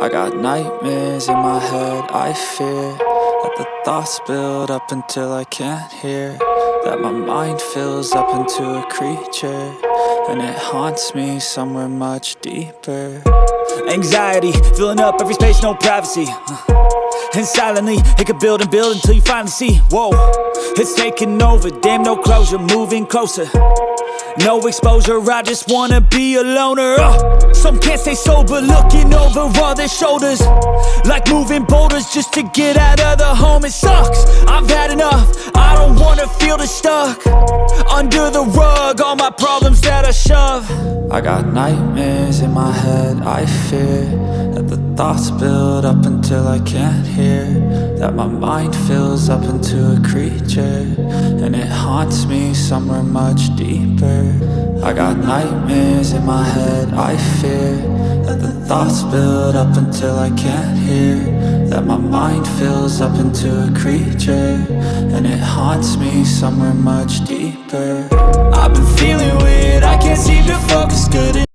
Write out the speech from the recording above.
I got nightmares in my head, I fear that the thoughts build up until I can't hear, that my mind fills up into a creature, and it haunts me somewhere much deeper. Anxiety, filling up every space, no privacy. And silently, it could build and build until you finally see, whoa, it's taking over, damn, no closure, moving closer. No exposure, I just wanna be a loner. Some can't stay sober, looking over all their shoulders, like moving boulders just to get out of the home. It sucks, I've had enough, I don't wanna feel the stuck under the rug, all my problems that I shove. I got nightmares in my head, I fear that the thoughts build up until I can't hear, that my mind fills up into a creature, and it haunts me somewhere much deeper. I got nightmares in my head, I fear that the thoughts build up until I can't hear, that my mind fills up into a creature, and it haunts me somewhere much deeper. I've been feeling weird, I can't seem to focus good.